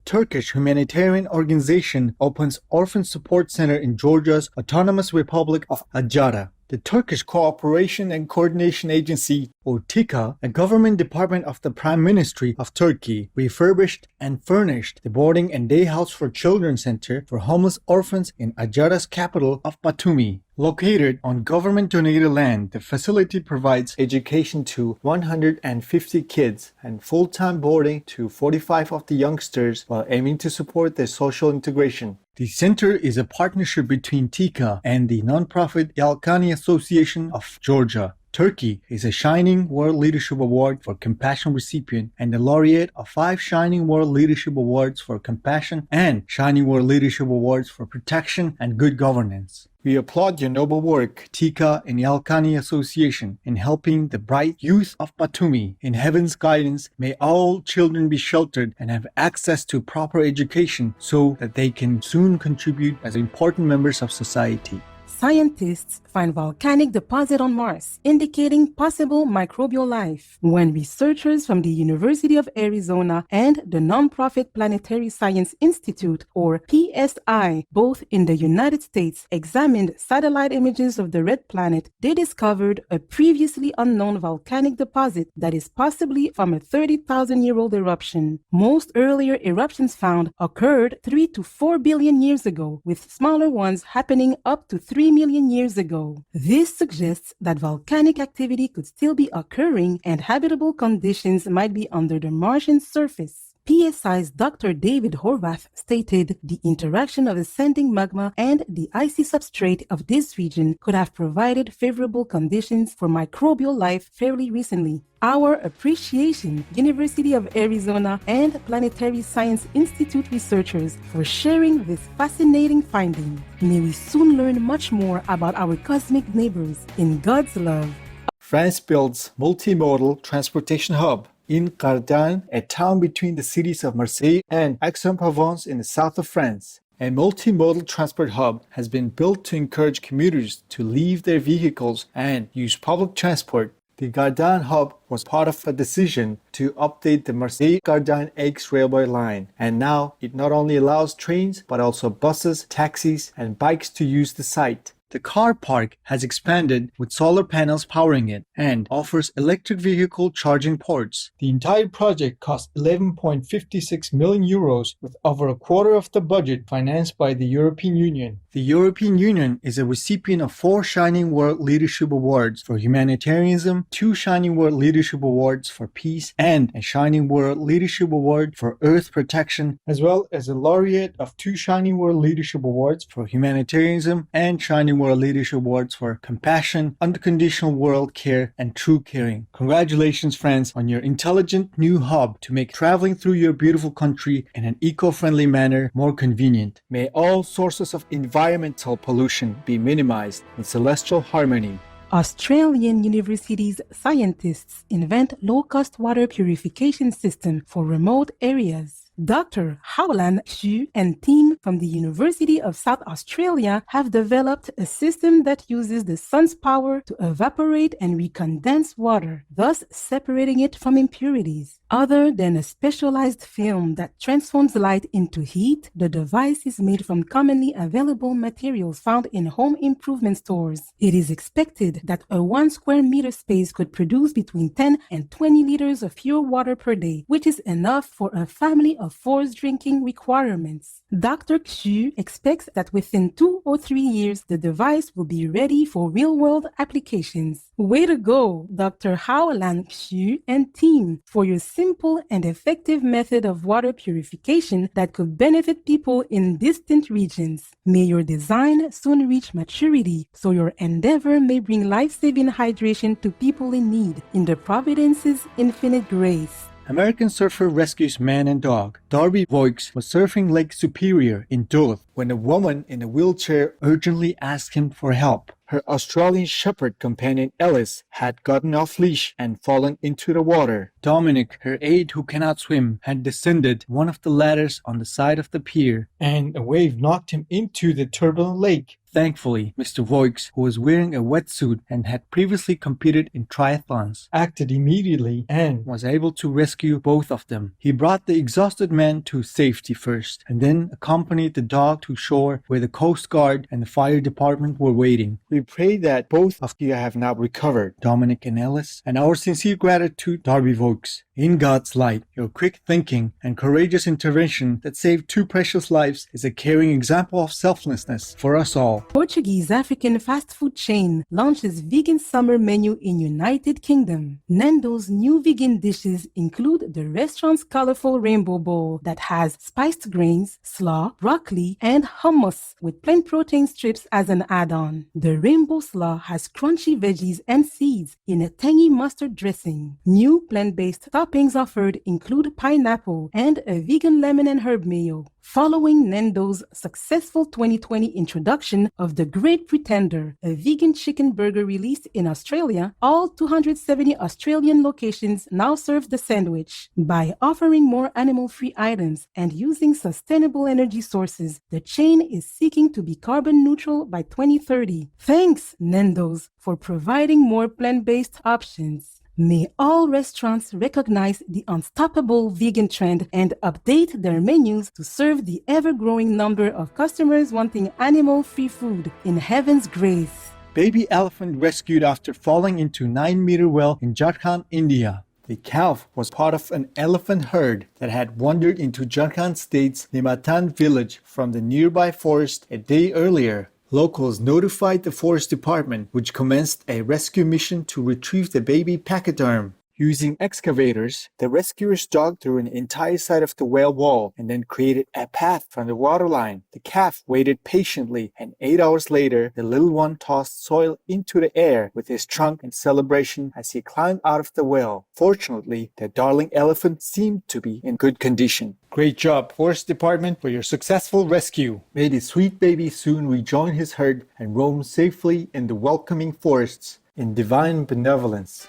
Turkish humanitarian organization opens orphan support center in Georgia's autonomous republic of Adjara. The Turkish Cooperation and Coordination Agency, or TİKA, a government department of the Prime Ministry of Turkey, refurbished and furnished the boarding and day house for children center for homeless orphans in Adjara's capital of Batumi. Located on government-donated land, the facility provides education to 150 kids and full-time boarding to 45 of the youngsters while aiming to support their social integration. The center is a partnership between TİKA and the nonprofit Yelkani Association of Georgia. Turkey is a Shining World Leadership Award for Compassion recipient and the laureate of 5 Shining World Leadership Awards for Compassion and Shining World Leadership Awards for Protection and Good Governance. We applaud your noble work, TİKA and Yelkani Association, in helping the bright youth of Batumi. In heaven's guidance, may all children be sheltered and have access to proper education so that they can soon contribute as important members of society. Scientists find volcanic deposit on Mars, indicating possible microbial life. When researchers from the University of Arizona and the nonprofit Planetary Science Institute, or PSI, both in the United States, examined satellite images of the red planet, they discovered a previously unknown volcanic deposit that is possibly from a 30,000-year-old eruption. Most earlier eruptions found occurred 3 to 4 billion years ago, with smaller ones happening up to 3 million years ago. This suggests that volcanic activity could still be occurring and habitable conditions might be under the Martian surface. PSI's Dr. David Horvath stated the interaction of ascending magma and the icy substrate of this region could have provided favorable conditions for microbial life fairly recently. Our appreciation, University of Arizona and Planetary Science Institute researchers, for sharing this fascinating finding. May we soon learn much more about our cosmic neighbors. In God's love. France builds multimodal transportation hub in Gardanne, a town between the cities of Marseille and Aix-en-Provence in the south of France. A multimodal transport hub has been built to encourage commuters to leave their vehicles and use public transport. The Gardanne hub was part of a decision to update the Marseille-Gardanne-Aix railway line, and now it not only allows trains but also buses, taxis, and bikes to use the site. The car park has expanded with solar panels powering it and offers electric vehicle charging ports. The entire project cost 11.56 million euros, with over a quarter of the budget financed by the European Union. The European Union is a recipient of 4 Shining World Leadership Awards for humanitarianism, 2 Shining World Leadership Awards for peace, and a Shining World Leadership Award for earth protection, as well as a laureate of 2 Shining World Leadership Awards for humanitarianism and Shining World Leadership Awards for compassion, unconditional world care, and true caring. Congratulations, France, on your intelligent new hub to make traveling through your beautiful country in an eco-friendly manner more convenient. May all sources of environmental pollution be minimized in celestial harmony. Australian universities' scientists invent low-cost water purification system for remote areas. Dr. Howland Xu and team from the University of South Australia have developed a system that uses the sun's power to evaporate and recondense water, thus separating it from impurities. Other than a specialized film that transforms light into heat, the device is made from commonly available materials found in home improvement stores. It is expected that a 1 square meter space could produce between 10 and 20 liters of pure water per day, which is enough for a family of 4's drinking requirements. Dr. Xu expects that within 2 or 3 years, the device will be ready for real-world applications. Way to go, Dr. Howland Xu and team, for your simple and effective method of water purification that could benefit people in distant regions. May your design soon reach maturity so your endeavor may bring life-saving hydration to people in need. In the Providence's infinite grace. American surfer rescues man and dog. Darby Voigt was surfing Lake Superior in Duluth when a woman in a wheelchair urgently asked him for help. Her Australian Shepherd companion Ellis had gotten off leash and fallen into the water. Dominic, her aide who cannot swim, had descended one of the ladders on the side of the pier, and a wave knocked him into the turbulent lake. Thankfully, Mr. Voigt, who was wearing a wetsuit and had previously competed in triathlons, acted immediately and was able to rescue both of them. He brought the exhausted man to safety first, and then accompanied the dog to shore where the Coast Guard and the fire department were waiting. We pray that both of you have now recovered, Dominic and Ellis, and our sincere gratitude, Darby Voigt. In God's light, your quick thinking and courageous intervention that saved 2 precious lives is a caring example of selflessness for us all. Portuguese-African fast food chain launches vegan summer menu in United Kingdom. Nando's new vegan dishes include the restaurant's colorful rainbow bowl that has spiced grains, slaw, broccoli, and hummus with plain protein strips as an add-on. The rainbow slaw has crunchy veggies and seeds in a tangy mustard dressing. New plant-based toppings offered include pineapple and a vegan lemon and herb mayo. Following Nando's successful 2020 introduction of The Great Pretender, a vegan chicken burger released in Australia, all 270 Australian locations now serve the sandwich. By offering more animal-free items and using sustainable energy sources, the chain is seeking to be carbon neutral by 2030. Thanks, Nando's, for providing more plant-based options. May all restaurants recognize the unstoppable vegan trend and update their menus to serve the ever-growing number of customers wanting animal-free food in heaven's grace. Baby elephant rescued after falling into 9-meter well in Jharkhand, India. The calf was part of an elephant herd that had wandered into Jharkhand state's Nimatan village from the nearby forest a day earlier. Locals notified the forest department, which commenced a rescue mission to retrieve the baby pachyderm. Using excavators, the rescuers dug through an entire side of the well wall and then created a path from the waterline. The calf waited patiently, and 8 hours later, the little one tossed soil into the air with his trunk in celebration as he climbed out of the well. Fortunately, the darling elephant seemed to be in good condition. Great job, Forest Department, for your successful rescue. May the sweet baby soon rejoin his herd and roam safely in the welcoming forests in divine benevolence.